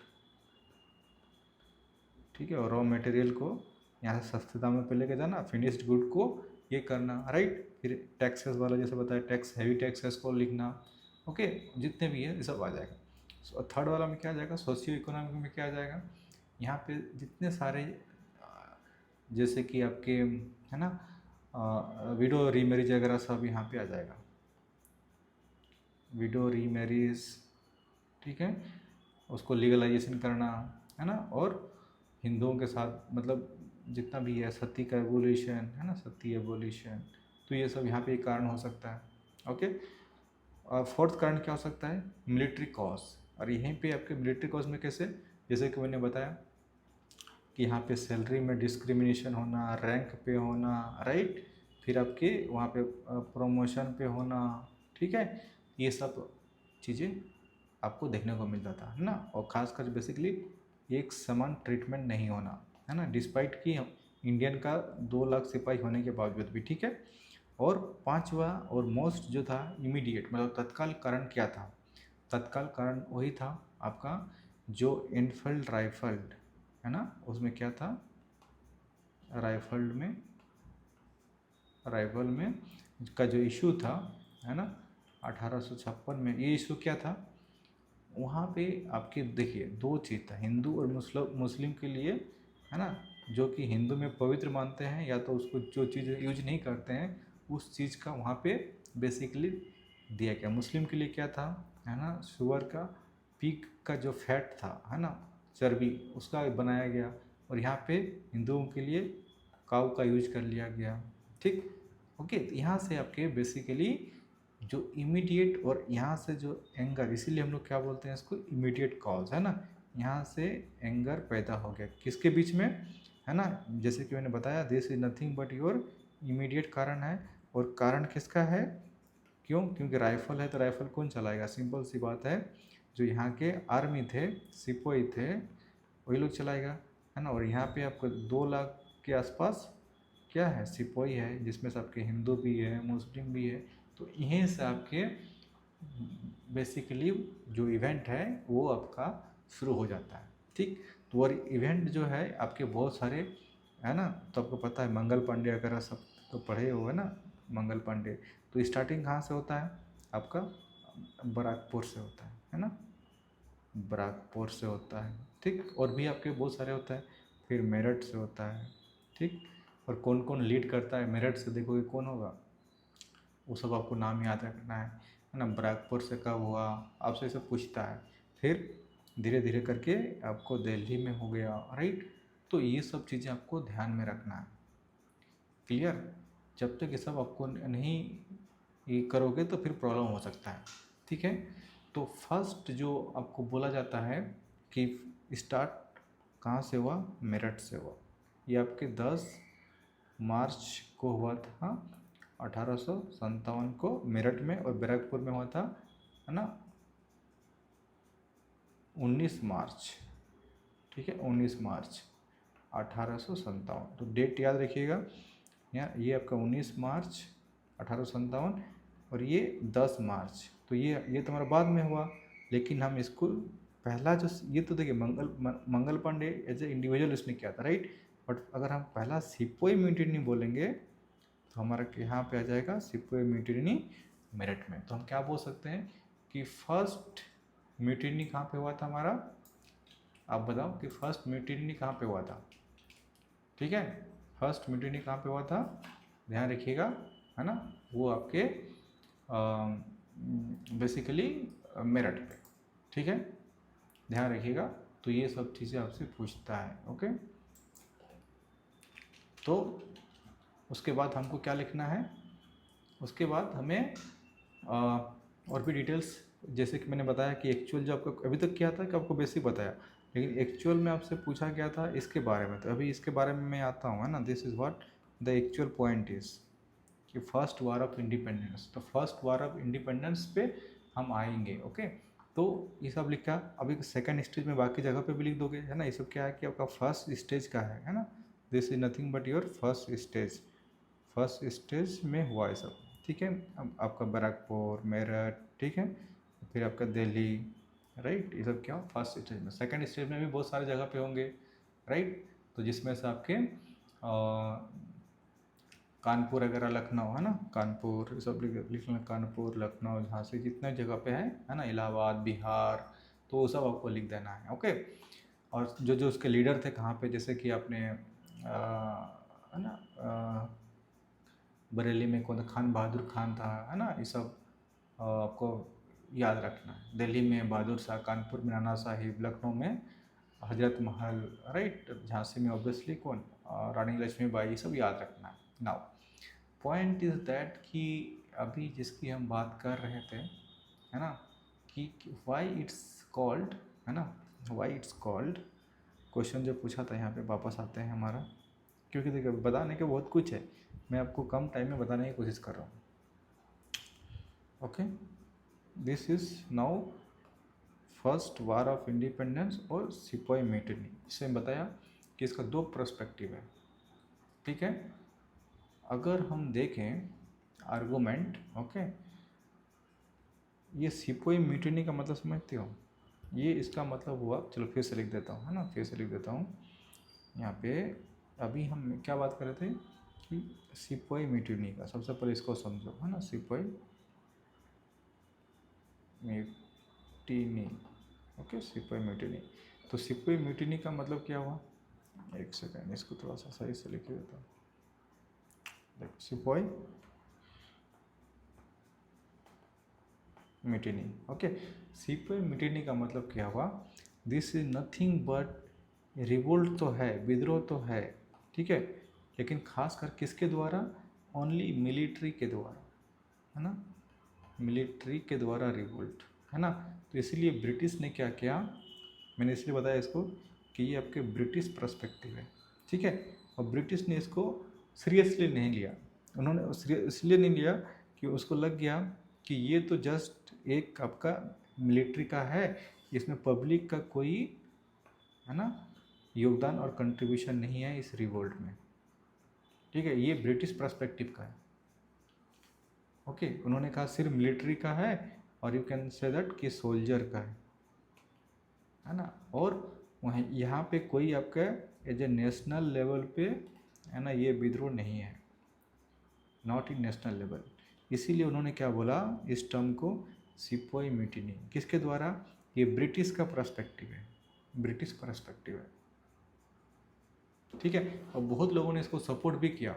ठीक है। और रॉ मटेरियल को यहाँ से सस्ते दाम में पे लेके जाना, फिनिश्ड गुड को ये करना, राइट। फिर टैक्सेस वाला जैसे बताया, टैक्स, हैवी टैक्सेस को लिखना, ओके, जितने भी है ये सब आ जाएगा। और थर्ड वाला में क्या आ जाएगा, सोशियो इकोनॉमिक में क्या आ जाएगा, यहाँ पे जितने सारे जैसे कि आपके है ना, विडो रीमैरिज वगैरह सब यहाँ पे आ जाएगा, विडो रीमैरिज, ठीक है, उसको लीगलाइजेशन करना, है ना। और हिंदुओं के साथ मतलब जितना भी है, सती का एबोलिशन, है ना, सती एबोलिशन, तो ये सब यहाँ पे एक कारण हो सकता है, ओके। और फोर्थ कारण क्या हो सकता है, मिलिट्री कॉज। और यहीं पे आपके मिलिट्री कॉज में कैसे, जैसे कि मैंने बताया कि यहाँ पे सैलरी में डिस्क्रिमिनेशन होना, रैंक पे होना, राइट। फिर आपके वहाँ पे प्रमोशन पे होना, ठीक है, ये सब चीज़ें आपको देखने को मिलता था, है ना। और ख़ासकर बेसिकली एक समान ट्रीटमेंट नहीं होना, है ना, डिस्पाइट कि इंडियन का 2 लाख सिपाही होने के बावजूद भी, ठीक है। और पांचवा और मोस्ट जो था इमीडिएट, मतलब तत्काल कारण क्या था, तत्काल कारण वही था आपका जो एनफील्ड राइफल्ड, है ना, उसमें क्या था, राइफल्ड में, राइफल में का जो इशू था, है ना, 1856 में, ये इशू क्या था, वहाँ पे आपके देखिए 2 चीज़ था, हिंदू और मुस्लिम के लिए, है ना, जो कि हिंदू में पवित्र मानते हैं या तो उसको जो चीज़ यूज नहीं करते हैं उस चीज़ का वहाँ पे बेसिकली दिया गया। मुस्लिम के लिए क्या था, है ना, शुगर का पीक का जो फैट था, है ना, चर्बी, उसका बनाया गया। और यहाँ पे हिंदुओं के लिए काऊ का यूज कर लिया गया, ठीक, ओके। तो यहाँ से आपके बेसिकली जो इमीडिएट और यहाँ से जो एंगर, इसीलिए हम लोग क्या बोलते हैं इसको, इमीडिएट कॉज, है ना, यहाँ से एंगर पैदा हो गया किसके बीच में, है ना, जैसे कि मैंने बताया this is nothing but your immediate कारण है। और कारण किसका है, क्यों, क्योंकि राइफल है तो राइफल कौन चलाएगा, सिंपल सी बात है, जो यहाँ के आर्मी थे, सिपाही थे, वही लोग चलाएगा, है ना। और यहाँ पे आपको 2 लाख के आसपास क्या है, सिपाही है, जिसमें से आपके हिंदू भी है, मुस्लिम भी है। तो यहीं से आपके बेसिकली जो इवेंट है वो आपका शुरू हो जाता है, ठीक। तो और इवेंट जो है आपके बहुत सारे है ना। तो आपको पता है मंगल पांडे वगैरह सब तो पढ़े हो है ना, मंगल पांडे। तो स्टार्टिंग कहाँ से होता है आपका, बराकपुर से होता है ना, बराकपुर से होता है, ठीक। और भी आपके बहुत सारे होता है, फिर मेरठ से होता है, ठीक। और कौन कौन लीड करता है मेरठ से, देखोगे कौन होगा, वो सब आपको नाम याद रखना है ना। बराकपुर से कब हुआ, आपसे सब पूछता है। फिर धीरे धीरे करके आपको दिल्ली में हो गया, राइट। तो ये सब चीज़ें आपको ध्यान में रखना है, क्लियर। जब तक ये सब आपको नहीं ये करोगे तो फिर प्रॉब्लम हो सकता है, ठीक है। तो फर्स्ट जो आपको बोला जाता है कि स्टार्ट कहाँ से हुआ, मेरठ से हुआ। ये आपके 10 मार्च को हुआ था 1857 को मेरठ में, और बैरकपुर में हुआ था है ना 19 मार्च, ठीक है, 19 मार्च 1857। तो डेट याद रखिएगा, यहाँ ये आपका 19 मार्च 1857 और ये 10 मार्च। तो ये तो हमारा बाद में हुआ, लेकिन हम इसको पहला जो ये तो देखिए Mangal Pandey as a individual उसने किया था, राइट। बट अगर हम पहला सिपोई म्यूटिनी बोलेंगे तो हमारा यहाँ पे आ जाएगा सिपोई म्यूटिनी मेरठ में। तो हम क्या बोल सकते हैं कि फर्स्ट म्यूटिनी कहाँ पे हुआ था हमारा, आप बताओ कि फर्स्ट म्यूटिनी कहाँ पे हुआ था, ठीक है। फर्स्ट म्यूटिनी कहाँ पे हुआ था, ध्यान रखिएगा, है ना, वो आपके बेसिकली मेरठ पे, ठीक है, ध्यान रखिएगा। तो ये सब चीज़ें आपसे पूछता है, ओके। तो उसके बाद हमको क्या लिखना है, उसके बाद हमें और भी डिटेल्स, जैसे कि मैंने बताया कि एक्चुअल जो आपको अभी तक क्या था कि आपको बेसिक बताया, लेकिन एक्चुअल में आपसे पूछा गया था इसके बारे में। तो अभी इसके बारे में मैं आता हूँ, है ना। This is what the actual point is कि फर्स्ट वार ऑफ इंडिपेंडेंस। तो फर्स्ट वार ऑफ इंडिपेंडेंस पे हम आएंगे, ओके। तो ये सब लिखा, अभी सेकंड स्टेज में बाकी जगह पे भी लिख दोगे, है ना। ये सब क्या है कि आपका फर्स्ट स्टेज का है ना। This is nothing but your first stage, first stage में हुआ है सब, ठीक है। अब आपका बराकपुर, मेरठ, ठीक है, फिर आपका दिल्ली, राइट। ये सब क्या फर्स्ट स्टेज में। सेकंड स्टेज में भी बहुत सारे जगह पे होंगे, राइट। तो जिसमें से आपके कानपुर वगैरह, लखनऊ, है ना, कानपुर, ये सब लिख लेना, कानपुर, लखनऊ, झांसी, जितने जगह पे है ना, इलाहाबाद, बिहार, तो वो सब आपको लिख देना है, ओके। और जो जो उसके लीडर थे कहाँ पे, जैसे कि आपने है ना बरेली में कौन था, खान बहादुर खान था, है ना। ये सब आपको याद रखना है। दिल्ली में बहादुर शाह, कानपुर में नाना साहिब, लखनऊ में हजरत महल, राइट। झांसी में ऑब्वियसली कौन, रानी लक्ष्मीबाई, ये सब याद रखना है। नाउ पॉइंट इज़ दैट कि अभी जिसकी हम बात कर रहे थे, है ना, कि वाई इट्स कॉल्ड, है ना, वाई इट्स कॉल्ड, क्वेश्चन जो पूछा था यहाँ पे वापस आते हैं हमारा, क्योंकि देखिए बताने के बहुत कुछ है, मैं आपको कम टाइम में बताने की कोशिश कर रहा हूँ, okay. This is now first war of independence और सिपाही म्यूटिनी। इससे बताया कि इसका दो पर्सपेक्टिव है, ठीक है। अगर हम देखें आर्गूमेंट, ओके, ये सिपाही म्यूटिनी का मतलब समझते हो, ये इसका मतलब हुआ, चलो फिर से लिख देता हूँ, है ना, फिर से लिख देता हूँ यहाँ पे। अभी हम क्या बात कर रहे थे कि सिपाही म्यूटिनी का, सबसे पहले इसको समझो, है ना, सिपाही म्यूटिनी, ओके, सिपाही म्यूटिनी। तो सिपाही म्यूटिनी का मतलब क्या हुआ, एक सेकेंड, इसको थोड़ा सा सही से लिख देता हूँ। देखो सिपाही म्यूटिनी, ओके। सिपाही म्यूटिनी का मतलब क्या हुआ, this is nothing but, revolt तो है, विद्रोह तो है, ठीक है, लेकिन खास कर किसके द्वारा, ओनली मिलिट्री के द्वारा, है ना, मिलिट्री के द्वारा रिवोल्ट, है ना। तो इसलिए ब्रिटिश ने क्या किया, मैंने इसलिए बताया इसको कि ये आपके ब्रिटिश पर्सपेक्टिव है, ठीक है। और ब्रिटिश ने इसको सीरियसली नहीं लिया, उन्होंने इसलिए नहीं लिया कि उसको लग गया कि ये तो जस्ट एक आपका मिलिट्री का है, इसमें पब्लिक का कोई, है ना, योगदान और कंट्रीब्यूशन नहीं है इस रिवोल्ट में, ठीक है। ये ब्रिटिश पर्सपेक्टिव का है, ओके। उन्होंने कहा सिर्फ मिलिट्री का है, और यू कैन से दैट कि सोल्जर का है ना। और वहीं यहाँ पे कोई आपका एज ए नेशनल लेवल पे, है ना, ये विद्रोह नहीं है, नॉट इन नेशनल लेवल। इसीलिए उन्होंने क्या बोला इस टर्म को, सिपोई म्यूटिनी। किसके द्वारा? ये ब्रिटिश का पर्सपेक्टिव है, ब्रिटिश पर्सपेक्टिव है, ठीक है। और बहुत लोगों ने इसको सपोर्ट भी किया।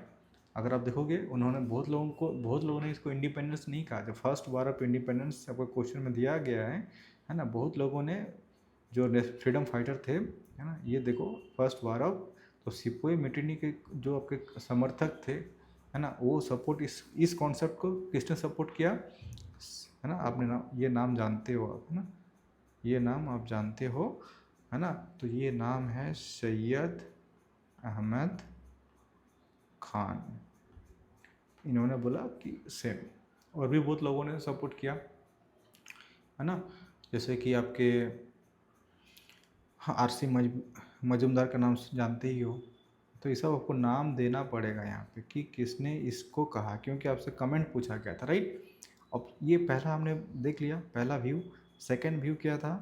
अगर आप देखोगे उन्होंने बहुत लोगों ने इसको इंडिपेंडेंस नहीं कहा। जब फर्स्ट वार ऑफ इंडिपेंडेंस आपको क्वेश्चन में दिया गया है ना, बहुत लोगों ने जो फ्रीडम फाइटर थे, है ना, ये देखो फर्स्ट वार ऑफ, तो सिपोई म्यूटिनी के जो आपके समर्थक थे, है ना, वो सपोर्ट इस कॉन्सेप्ट को किसने सपोर्ट किया, है ना, आपने ये नाम जानते हो आप, है ना, ये नाम आप जानते हो, है ना, तो ये नाम है सैयद अहमद खान। इन्होंने बोला कि सेम, और भी बहुत लोगों ने सपोर्ट किया, है ना, जैसे कि आपके हाँ आरसी मजूमदार का नाम जानते ही हो। तो ये सब आपको नाम देना पड़ेगा यहाँ पे कि किसने इसको कहा, क्योंकि आपसे कमेंट पूछा गया था, राइट। अब ये पहला हमने देख लिया, पहला व्यू। सेकंड व्यू क्या था?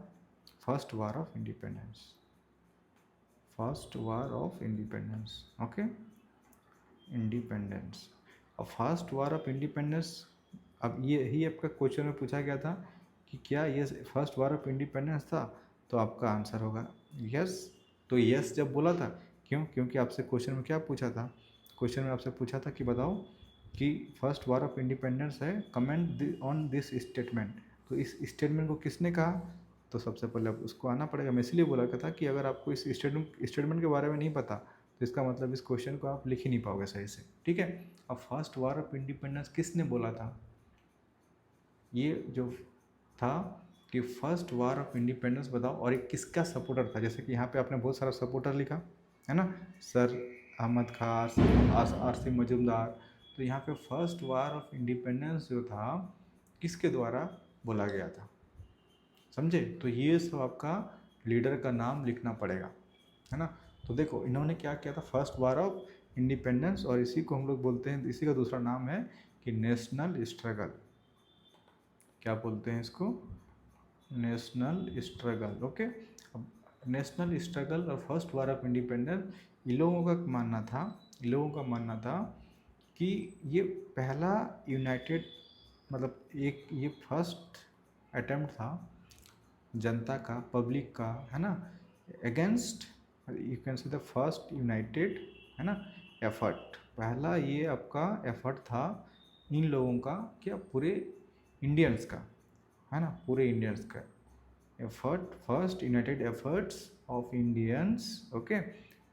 First war of independence, first war of independence, okay, independence. अब फर्स्ट वार ऑफ इंडिपेंडेंस, अब ये ही आपका क्वेश्चन में पूछा गया था कि क्या ये फर्स्ट वार ऑफ इंडिपेंडेंस था, तो आपका आंसर होगा यस। तो यस जब बोला था, क्यों? क्योंकि आपसे क्वेश्चन में क्या पूछा था, क्वेश्चन में आपसे पूछा था कि बताओ कि फर्स्ट वार ऑफ इंडिपेंडेंस है, कमेंट ऑन दिस स्टेटमेंट। तो इस स्टेटमेंट को किसने कहा, तो सबसे पहले उसको आना पड़ेगा। मैं इसलिए बोला था कि अगर आपको इस स्टेटमेंट के बारे में नहीं पता, तो इसका मतलब इस क्वेश्चन को आप लिख ही नहीं पाओगे सही से, ठीक है। अब फर्स्ट वार ऑफ इंडिपेंडेंस किसने बोला था? ये जो था कि फर्स्ट वार ऑफ इंडिपेंडेंस बताओ, और एक किसका सपोर्टर था। जैसे कि यहाँ पे आपने बहुत सारा सपोर्टर लिखा है ना, सर अहमद खान, आरसी मजूमदार। तो यहाँ पे फर्स्ट वार ऑफ इंडिपेंडेंस जो था किसके द्वारा बोला गया था, समझे। तो ये सब आपका लीडर का नाम लिखना पड़ेगा, है ना। तो देखो इन्होंने क्या किया था, फर्स्ट वार ऑफ इंडिपेंडेंस, और इसी को हम लोग बोलते हैं, इसी का दूसरा नाम है कि नेशनल स्ट्रगल। क्या बोलते हैं इसको? National struggle, okay. अब नेशनल स्ट्रगल और फर्स्ट वार ऑफ इंडिपेंडेंस, इन लोगों का मानना था कि ये पहला यूनाइटेड, मतलब एक ये फर्स्ट अटेम्प्ट था जनता का, पब्लिक का, है ना, against, you can say the first United, है ना, एफर्ट। पहला ये आपका एफर्ट था इन लोगों का, क्या पूरे इंडियंस का, है ना, पूरे इंडियंस का effort, first United efforts of Indians, okay,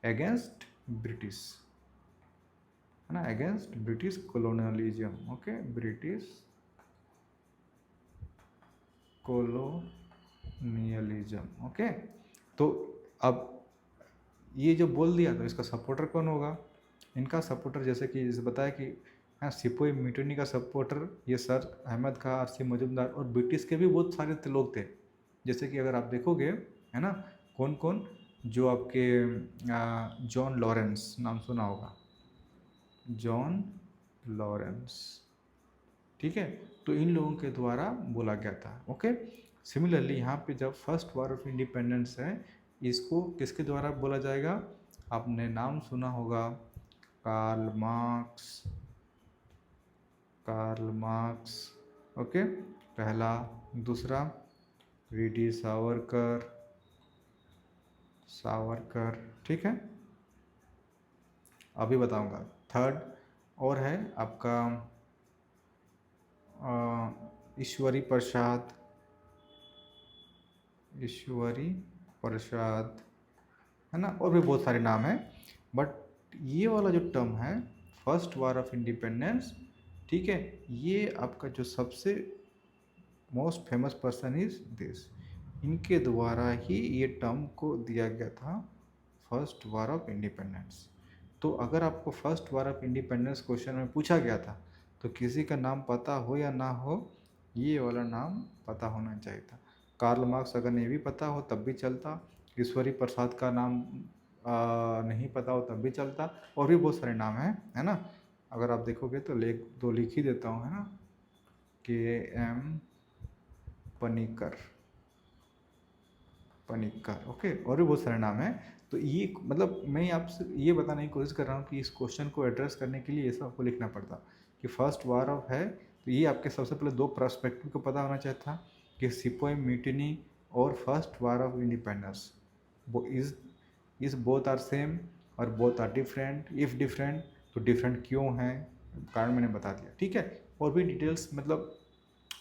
against British, है ना, against British colonialism, okay, British colonialism, okay. तो अब ये जो बोल दिया, तो इसका सपोर्टर कौन होगा? इनका सपोर्टर, जैसे कि जैसे बताया कि हाँ, सिपोई म्यूटिनी का सपोर्टर ये सर अहमद खान, आरसी मजूमदार, और ब्रिटिश के भी बहुत सारे लोग थे। जैसे कि अगर आप देखोगे, है ना, कौन कौन, जो आपके जॉन लॉरेंस नाम सुना होगा, जॉन लॉरेंस, ठीक है। तो इन लोगों के द्वारा बोला गया था, ओके। सिमिलरली यहाँ पे जब फर्स्ट वार ऑफ इंडिपेंडेंस है, इसको किसके द्वारा बोला जाएगा? आपने नाम सुना होगा, कार्ल मार्क्स, ओके, पहला। दूसरा वीडी सावरकर, ठीक है, अभी बताऊंगा। थर्ड और है आपका ईश्वरी प्रसाद, है ना, और भी बहुत सारे नाम हैं। बट ये वाला जो टर्म है फर्स्ट वार ऑफ इंडिपेंडेंस, ठीक है, ये आपका जो सबसे most famous person is this, इनके द्वारा ही ये टर्म को दिया गया था, फर्स्ट वार ऑफ इंडिपेंडेंस। तो अगर आपको first war of independence question में पूछा गया था, तो किसी का नाम पता हो या ना हो, ये वाला नाम पता होना चाहिए था। कार्ल मार्क्स अगर नहीं भी पता हो तब भी चलता, ईश्वरी प्रसाद का नाम नहीं पता हो तब भी चलता, और भी बहुत सारे नाम हैं, है ना। अगर आप देखोगे तो लिख ही देता हूँ, है ना, KM पनीकर, पनिक्कर, ओके, और भी बहुत सारे नाम हैं। तो ये मतलब मैं आपसे ये बताने की कोशिश कर रहा हूँ कि इस क्वेश्चन को एड्रेस करने के लिए ये सब आपको लिखना पड़ता कि फर्स्ट वार ऑफ है, तो ये आपके सबसे पहले दो पर्सपेक्टिव को पता होना चाहिए था कि सिपोई म्यूटिनी और फर्स्ट वार ऑफ इंडिपेंडेंस वो इज बोथ आर सेम और both are different, if different तो डिफरेंट क्यों हैं, कारण मैंने बता दिया, ठीक है। और भी डिटेल्स मतलब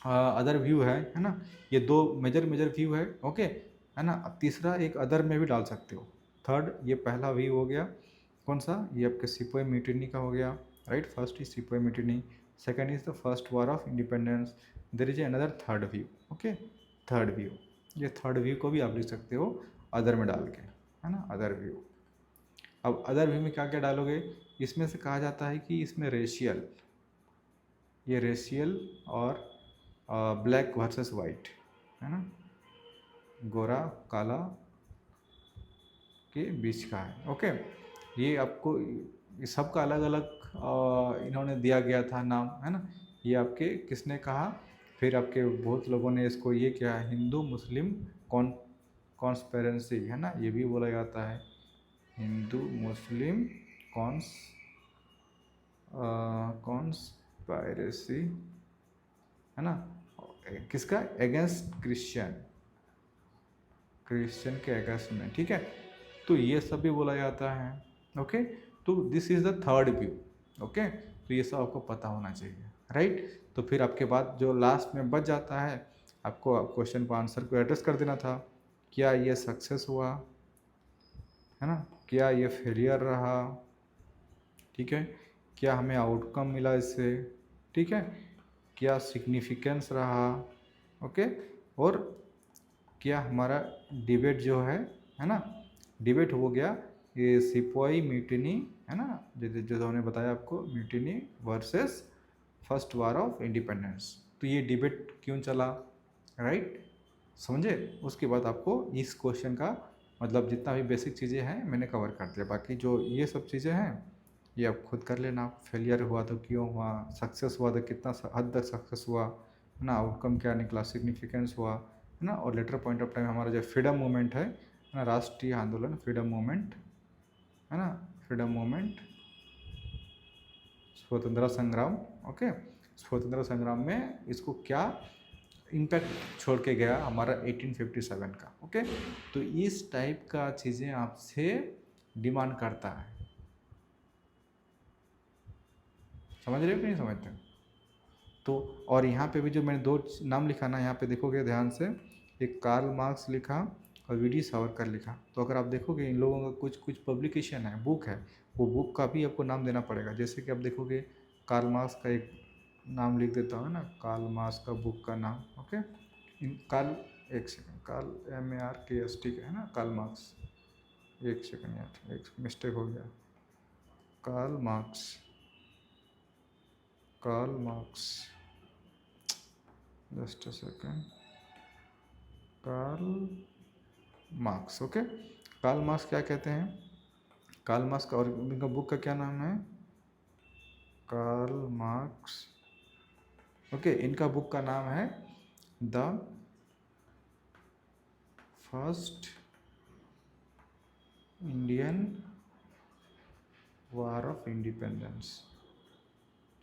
अदर व्यू है ना, ये दो मेजर व्यू है, ओके, है ना। अब तीसरा एक अदर में भी डाल सकते हो। थर्ड, ये पहला व्यू हो गया, कौन सा, ये आपके सिपोई म्यूटिनी का हो गया, right. First is sepoy mutiny, second is the first war of independence, there is another third view, okay, third view. ये थर्ड व्यू को भी आप लिख सकते हो अदर में डाल के, है ना, अदर व्यू। अब अदर व्यू में क्या क्या डालोगे, इसमें से कहा जाता है कि इसमें रेशियल, ये रेशियल और ब्लैक वर्सेस वाइट, है ना, गोरा काला के बीच का है, ओके। ये आपको सबका अलग अलग इन्होंने दिया गया था नाम, है ना। ये आपके किसने कहा, फिर आपके बहुत लोगों ने इसको ये किया, हिंदू मुस्लिम कॉन्स्पेरेंसी, है ना, ये भी बोला जाता है, हिंदू मुस्लिम कॉन्स्पायरेसी, है ना, किसका, अगेंस्ट क्रिश्चियन के अगेंस्ट में, ठीक है। तो ये सब भी बोला जाता है, ओके। तो this is the third view, okay. तो ये सब आपको पता होना चाहिए, राइट। तो फिर आपके बाद जो लास्ट में बच जाता है, आपको क्वेश्चन को आंसर को एड्रेस कर देना था, क्या ये सक्सेस हुआ, है ना, क्या ये फेलियर रहा, ठीक है, क्या हमें आउटकम मिला इससे, ठीक है, क्या सिग्निफिकेंस रहा, ओके, और क्या हमारा डिबेट जो है ना, डिबेट हो गया ये सिपोई म्यूटिनी, है ना, जो हमने बताया आपको, mutiny versus first war of independence, तो ये डिबेट क्यों चला, राइट, समझे। उसके बाद आपको इस क्वेश्चन का मतलब जितना भी बेसिक चीज़ें हैं मैंने कवर कर दिया, बाकी जो ये सब चीज़ें हैं ये आप खुद कर लेना, फेलियर हुआ तो क्यों हुआ, सक्सेस हुआ तो कितना हद तक सक्सेस हुआ, है ना, आउटकम क्या निकला, सिग्निफिकेंस हुआ, है ना। और लेटर पॉइंट ऑफ टाइम हमारा जो फ्रीडम मूवमेंट है ना, राष्ट्रीय आंदोलन, फ्रीडम मूवमेंट, है ना, फ्रीडम मूवमेंट, स्वतंत्रता संग्राम, ओके, स्वतंत्रता संग्राम में इसको क्या इम्पैक्ट छोड़ के गया हमारा 1857 का, ओके। तो इस टाइप का चीज़ें आपसे डिमांड करता है, समझ रहे हो कि नहीं समझते। तो और यहाँ पे भी जो मैंने दो नाम लिखा ना, यहाँ पे देखोगे ध्यान से, एक कार्ल मार्क्स लिखा और वी.डी. सावरकर लिखा। तो अगर आप देखोगे इन लोगों का कुछ कुछ पब्लिकेशन है, बुक है, वो बुक का भी आपको नाम देना पड़ेगा। जैसे कि आप देखोगे कार्ल मार्क्स का एक नाम लिख देता हूँ ना, कार्ल मार्क्स का बुक का नाम, ओके। कार्ल, एक सेकंड, कार्ल MARKS, ठीक है ना, कार्ल मार्क्स, एक सेकंड यार, एक मिस्टेक हो गया, Karl Marx, just a second, Karl Marx, okay. Karl Marx क्या कहते हैं, कार्ल मार्क्स का, और उनका बुक का क्या नाम है, कार्ल मार्क्स, ओके। इनका बुक का नाम है the first Indian war of independence,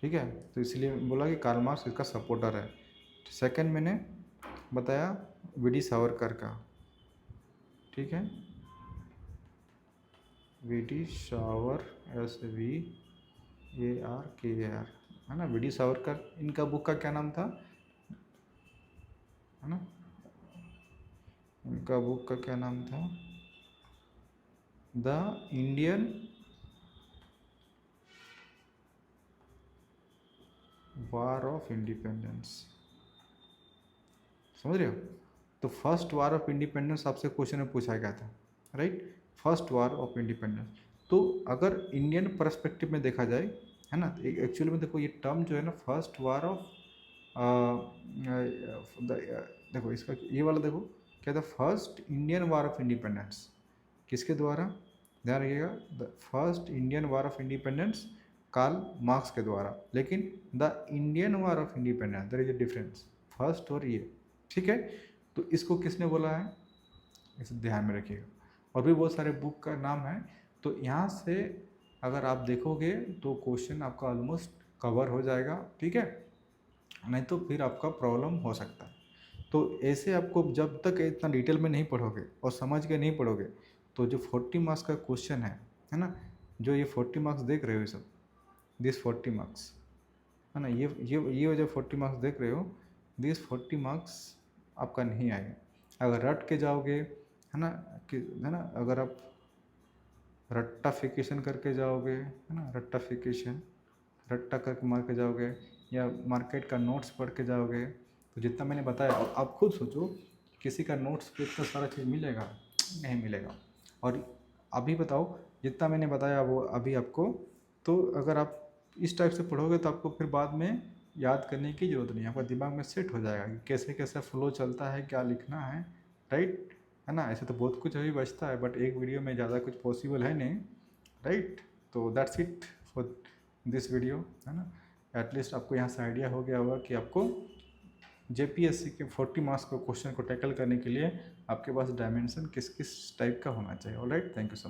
ठीक है। तो इसलिए बोला कि कार्ल मार्क्स इसका सपोर्टर है। सेकंड मैंने बताया वी.डी. सावरकर का, ठीक है, वी.डी. सावर, SVARKAR, है ना, वी.डी. सावरकर, इनका बुक का क्या नाम था, है ना, इनका बुक का क्या नाम था, the Indian war of independence, समझ रहे हो। तो फर्स्ट वार ऑफ इंडिपेंडेंस आपसे क्वेश्चन में पूछा गया था, right, first war of independence. तो अगर इंडियन पर्सपेक्टिव में देखा जाए, है ना, एक्चुअली में देखो ये टर्म जो है ना, फर्स्ट वार ऑफ, देखो इसका ये वाला देखो क्या था, first Indian war of independence, किसके द्वारा, ध्यान रखिएगा, the first Indian war of independence Karl Marx के द्वारा, लेकिन the Indian war of independence, there is a difference, first और ये, ठीक है। तो इसको किसने बोला है, इसे ध्यान में रखिएगा। और भी बहुत सारे बुक का नाम है, तो यहाँ से अगर आप देखोगे तो क्वेश्चन आपका ऑलमोस्ट कवर हो जाएगा, ठीक है, नहीं तो फिर आपका प्रॉब्लम हो सकता है। तो ऐसे आपको जब तक इतना डिटेल में नहीं पढ़ोगे और समझ के नहीं पढ़ोगे, तो जो 40 मार्क्स का क्वेश्चन है ना, जो ये 40 मार्क्स देख रहे हो, ये सब दिस 40 मार्क्स है ना, ये जो 40 मार्क्स देख रहे हो, दिस 40 मार्क्स आपका नहीं आएगा अगर रट के जाओगे, है ना, है ना, अगर आप रट्टाफिकेशन करके जाओगे, है ना, रट्टा करके मार के जाओगे, या मार्केट का नोट्स पढ़ के जाओगे, तो जितना मैंने बताया आप खुद सोचो, किसी का नोट्स पे इतना सारा चीज़ मिलेगा? नहीं मिलेगा। और अभी बताओ, जितना मैंने बताया वो अभी आपको, तो अगर आप इस टाइप से पढ़ोगे तो आपको फिर बाद में याद करने की ज़रूरत नहीं है, आपका दिमाग में सेट हो जाएगा कि कैसे कैसे फ्लो चलता है, क्या लिखना है, राइट, है ना। ऐसे तो बहुत कुछ अभी बचता है, बट एक वीडियो में ज़्यादा कुछ पॉसिबल है नहीं, राइट। तो that's it for this video, है ना। एटलीस्ट आपको यहाँ से आइडिया हो गया होगा कि आपको जेपीएससी के 40 मार्क्स को क्वेश्चन को टैकल करने के लिए आपके पास डायमेंशन किस किस टाइप का होना चाहिए। Alright, thank you so much.